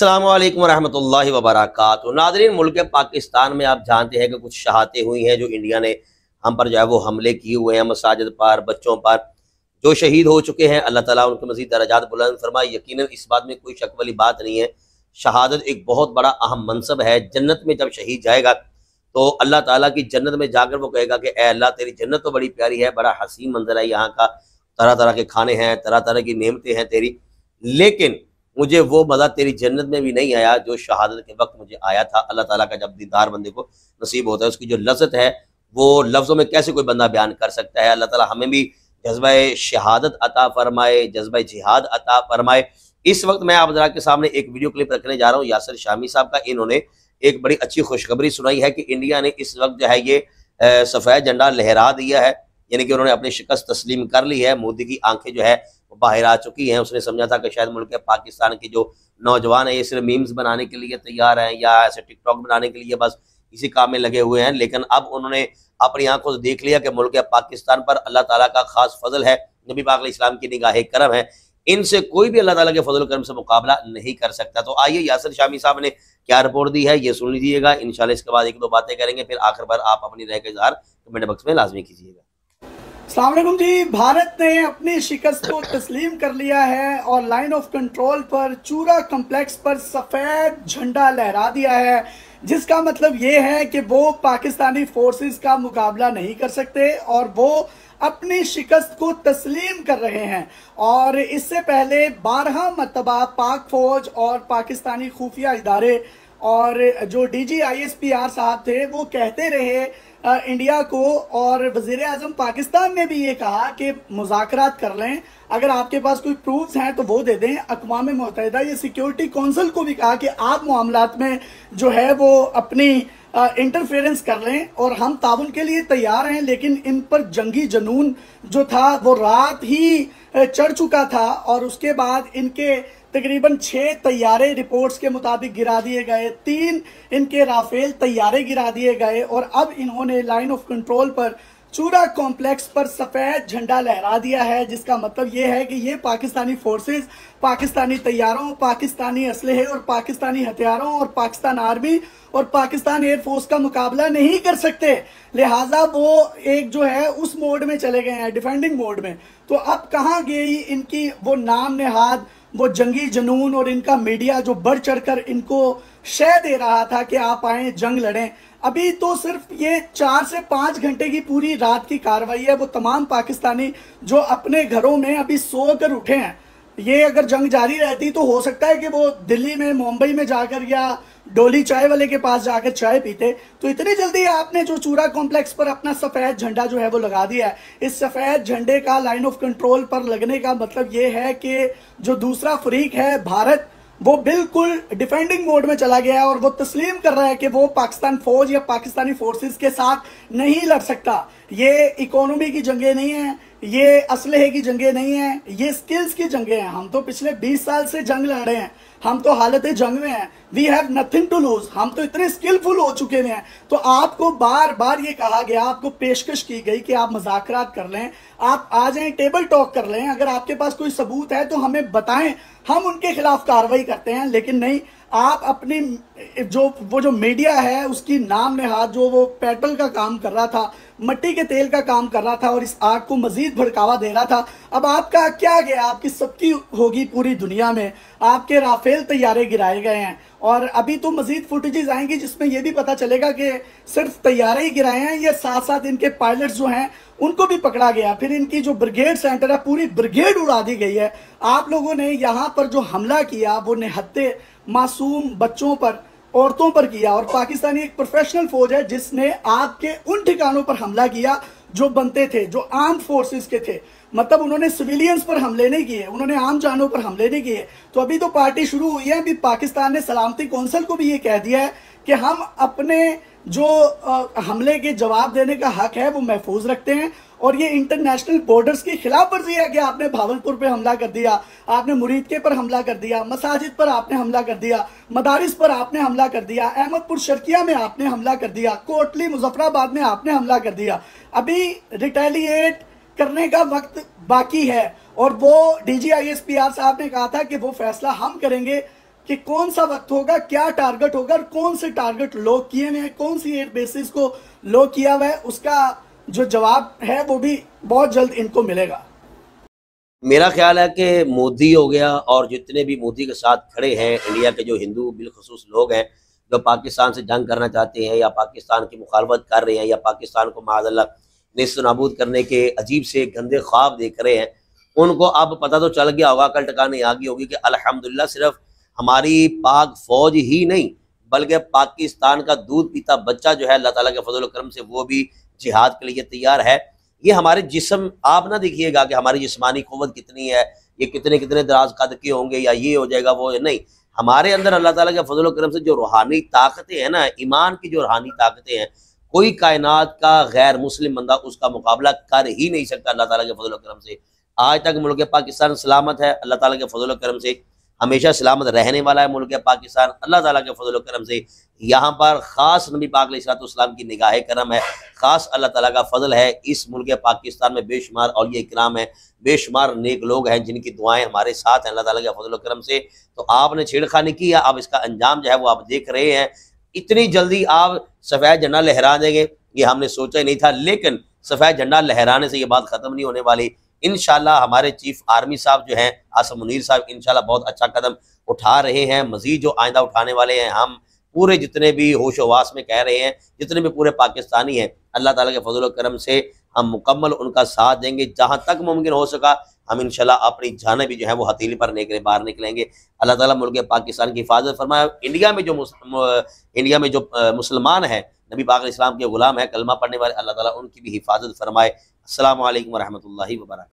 अस्सलाम वालेकुम रहमतुल्लाहि व बरकातुहू। नाज़रीन, मुल्क पाकिस्तान में आप जानते हैं कि कुछ शहादतें हुई हैं जो इंडिया ने हम पर जो है वो हमले किए हुए हैं, मसाजिद पर, बच्चों पर, जो शहीद हो चुके हैं। अल्लाह ताला उनके मज़ीद दर्जात बुलंद फरमाए। यकीनन इस बात में कोई शक वाली बात नहीं है, शहादत एक बहुत बड़ा अहम मनसब है। जन्नत में जब शहीद जाएगा तो अल्लाह ताला की जन्नत में जाकर वो कहेगा कि ए अल्लाह, तेरी जन्नत तो बड़ी प्यारी है, बड़ा हसीन मंजर है यहाँ का, तरह तरह के खाने हैं, तरह तरह की नेमतें हैं तेरी, लेकिन मुझे वो मज़ा तेरी जन्नत में भी नहीं आया जो शहादत के वक्त मुझे आया था। अल्लाह ताला का जब दीदार बंदे को नसीब होता है, उसकी जो लज़्ज़त है वो लफ्ज़ों में कैसे कोई बंदा बयान कर सकता है। अल्लाह ताला हमें भी जज्बा शहादत अता फरमाए, जज्बा जिहाद अता फरमाए। इस वक्त मैं आप के सामने एक वीडियो क्लिप रखने जा रहा हूँ यासिर शामी साहब का। इन्होंने एक बड़ी अच्छी खुशखबरी सुनाई है कि इंडिया ने इस वक्त जो है ये सफ़ेद झंडा लहरा दिया है, यानी कि उन्होंने अपनी शिकस्त तस्लीम कर ली है। मोदी की आंखें जो है बाहर आ चुकी हैं। उसने समझा था कि शायद मुल्क पाकिस्तान के जो नौजवान हैं ये सिर्फ मीम्स बनाने के लिए तैयार हैं या ऐसे टिकटॉक बनाने के लिए बस इसी काम में लगे हुए हैं, लेकिन अब उन्होंने अपनी आंखों से देख लिया कि मुल्क पाकिस्तान पर अल्लाह ताला का खास फजल है, नबी पाक अलैहिस्सलाम की निगाहे करम है। इनसे कोई भी अल्लाह ताला के फजल करम से मुकाबला नहीं कर सकता। तो आइए यासिर शामी साहब ने क्या रिपोर्ट दी है ये सुन लीजिएगा। इंशाल्लाह इसके बाद एक दो बातें करेंगे, फिर आखिर पर आप अपनी राय का इजहार कमेंट बॉक्स में लाजमी कीजिएगा। अस्सलाम वालेकुम जी। भारत ने अपनी शिकस्त को तस्लीम कर लिया है और लाइन ऑफ कंट्रोल पर चूरा कम्प्लेक्स पर सफ़ेद झंडा लहरा दिया है, जिसका मतलब ये है कि वो पाकिस्तानी फोर्सेस का मुकाबला नहीं कर सकते और वो अपनी शिकस्त को तस्लीम कर रहे हैं। और इससे पहले 12 मरतबा पाक फौज और पाकिस्तानी खुफिया इदारे और जो DGISPR साहब थे वो कहते रहे इंडिया को, और वज़ीर आज़म पाकिस्तान ने भी ये कहा कि मुज़ाकरात कर लें, अगर आपके पास कोई प्रूफ्स हैं तो वो दे दें। अक़वाम मुत्तहिदा ये सिक्योरिटी कौंसिल को भी कहा कि आप मामलात में जो है वो अपनी इंटरफेरेंस कर लें और हम ताउन के लिए तैयार हैं। लेकिन इन पर जंगी जुनून जो था वो रात ही चढ़ चुका था और उसके बाद इनके तकरीबन 6 तैयारे रिपोर्ट्स के मुताबिक गिरा दिए गए, 3 इनके राफेल तैयारे गिरा दिए गए और अब इन्होंने लाइन ऑफ कंट्रोल पर चूरा कॉम्प्लेक्स पर सफ़ेद झंडा लहरा दिया है, जिसका मतलब ये है कि ये पाकिस्तानी फोर्सेस पाकिस्तानी तैयारों, पाकिस्तानी असलहे और पाकिस्तानी हथियारों और पाकिस्तान आर्मी और पाकिस्तान एयरफोर्स का मुकाबला नहीं कर सकते। लिहाजा वो एक जो है उस मोड में चले गए हैं, डिफेंडिंग मोड में। तो अब कहाँ गई इनकी वो नाम नेहाद, वो जंगी जुनून और इनका मीडिया जो बढ़ चढ़कर इनको शय दे रहा था कि आप आए जंग लड़ें। अभी तो सिर्फ ये 4 से 5 घंटे की पूरी रात की कार्रवाई है। वो तमाम पाकिस्तानी जो अपने घरों में अभी सो कर उठे हैं, ये अगर जंग जारी रहती तो हो सकता है कि वो दिल्ली में, मुंबई में जाकर या डोली चाय वाले के पास जाकर चाय पीते। तो इतनी जल्दी आपने जो चूरा कॉम्प्लेक्स पर अपना सफ़ेद झंडा जो है वो लगा दिया है। इस सफ़ेद झंडे का लाइन ऑफ कंट्रोल पर लगने का मतलब ये है कि जो दूसरा फरीक है भारत, वो बिल्कुल डिफेंडिंग मोड में चला गया है और वो तस्लीम कर रहा है कि वो पाकिस्तान फौज या पाकिस्तानी फोर्सेस के साथ नहीं लड़ सकता। ये इकोनॉमी की जंगें नहीं हैं, ये असलहे की जंगें नहीं हैं, ये स्किल्स की जंगें हैं। हम तो पिछले 20 साल से जंग लड़ रहे हैं, हम तो हालत जंग में हैं। We have nothing to lose, हम तो इतने स्किलफुल हो चुके हैं। तो आपको बार बार ये कहा गया, आपको पेशकश की गई कि आप मुज़ाकरात कर लें, आप आ जाएं, टेबल टॉक कर लें, अगर आपके पास कोई सबूत है तो हमें बताएं, हम उनके खिलाफ कार्रवाई करते हैं। लेकिन नहीं, आप अपनी जो मीडिया है उसकी नाम नेहाद, जो वो पेट्रोल का काम कर रहा था, मट्टी के तेल का काम कर रहा था और इस आग को मजीद भड़कावा दे रहा था। अब आपका क्या गया, आपकी सबकी होगी पूरी दुनिया में। आपके राफेल तैयारे गिराए गए हैं और अभी तो मजीद फुटेजेस आएंगी जिसमें यह भी पता चलेगा कि सिर्फ तैयारे ही गिराए हैं, ये साथ साथ इनके पायलट्स जो हैं उनको भी पकड़ा गया। फिर इनकी जो ब्रिगेड सेंटर है, पूरी ब्रिगेड उड़ा दी गई है। आप लोगों ने यहाँ पर जो हमला किया वो निहत्ते मासूम बच्चों पर, औरतों पर किया। और पाकिस्तानी एक प्रोफेशनल फौज है जिसने आपके उन ठिकानों पर हमला किया जो बनते थे, जो आर्म फोर्सेस के थे। मतलब उन्होंने सिविलियंस पर हमले नहीं किए, उन्होंने आम जानों पर हमले नहीं किए। तो अभी तो पार्टी शुरू हुई है। अभी पाकिस्तान ने सलामती कौंसिल को भी ये कह दिया है कि हम अपने जो हमले के जवाब देने का हक है वो महफूज रखते हैं और ये इंटरनेशनल बॉर्डर्स की खिलाफ वर्जी है कि आपने भावलपुर पे हमला कर दिया, आपने मुरीदके पर हमला कर दिया, मसाजिद पर आपने हमला कर दिया, मदारिस पर आपने हमला कर दिया, अहमदपुर शर्किया में आपने हमला कर दिया, कोटली मुजफ्फराबाद में आपने हमला कर दिया। अभी रिटेलिएट करने का वक्त बाकी है और वो DGISPR साहब ने कहा था कि वो फैसला हम करेंगे कि कौन सा वक्त होगा, क्या टारगेट होगा और कौन से टारगेट लॉक किए हुए हैं, कौन सी एयर बेसिस को लॉक किया हुआ है, उसका जो जवाब है वो भी बहुत जल्द इनको मिलेगा। मेरा ख्याल है कि मोदी हो गया और जितने भी मोदी के साथ खड़े हैं इंडिया के जो हिंदू बिलखसूस लोग हैं जो पाकिस्तान से जंग करना चाहते हैं या पाकिस्तान की मुखालफत कर रहे हैं या पाकिस्तान को माज़अल्लाह नेस्त नाबूद करने के अजीब से गंदे ख्वाब देख रहे हैं, उनको अब पता तो चल गया होगा, कल टकाने आ गई होगी कि अल्हम्दुलिल्लाह सिर्फ हमारी पाक फौज ही नहीं बल्कि पाकिस्तान का दूध पीता बच्चा जो है अल्लाह ताला के फजल करम से वो भी जिहाद के लिए तैयार है। ये हमारे जिस्म आप ना देखिएगा कि हमारी जिस्मानी क़ुव्वत कितनी है, ये कितने कितने दराज कद के होंगे या ये हो जाएगा वो नहीं, हमारे अंदर अल्लाह ताला के फजल करम से जो रूहानी ताकतें हैं ना, ईमान की जो रूहानी ताकतें हैं, कोई कायनात का गैर मुस्लिम बंदा उसका मुकाबला कर ही नहीं सकता अल्लाह ताला के फजल करम से। आज तक मुल्क पाकिस्तान सलामत है, अल्लाह ताला के फजल करम से हमेशा सलामत रहने वाला है मुल्क पाकिस्तान, अल्लाह ताला के फजल करम से। यहाँ पर ख़ास नबी पाक अलैहिस्सलाम की निगाह करम है, ख़ास अल्लाह ताला का फजल है। इस मुल्क पाकिस्तान में बेशुमार औलिया इकराम है, बेशुमार नेक लोग हैं जिनकी दुआएं हमारे साथ हैं अल्लाह ताला के फजल करम से। तो आपने छेड़खानी की है, अब इसका अंजाम जो है वो आप देख रहे हैं। इतनी जल्दी आप सफ़ेद झंडा लहरा देंगे ये हमने सोचा ही नहीं था, लेकिन सफ़ेद झंडा लहराने से ये बात ख़त्म नहीं होने वाली। इंशाल्लाह हमारे चीफ आर्मी साहब जो हैं आसिम मुनीर साहब इंशाल्लाह बहुत अच्छा कदम उठा रहे हैं, मजीद जो आइंदा उठाने वाले हैं। हम पूरे जितने भी होश हवास में कह रहे हैं, जितने भी पूरे पाकिस्तानी हैं, अल्लाह ताला के फजल करम से हम मुकम्मल उनका साथ देंगे। जहाँ तक मुमकिन हो सका हम इंशाल्लाह अपनी जानें भी जो है वो हथेली पर लेकर बाहर निकलेंगे। अल्लाह ताला मुल्क पाकिस्तान की हिफाजत फरमाए। इंडिया में जो मुसलमान हैं, नबी पाक इस्लाम के गुलाम हैं, कलमा पढ़ने वाले, अल्लाह ताला उनकी भी हिफाजत फरमाए। अस्सलामु अलैकुम व रहमतुल्लाहि व बरकातहू।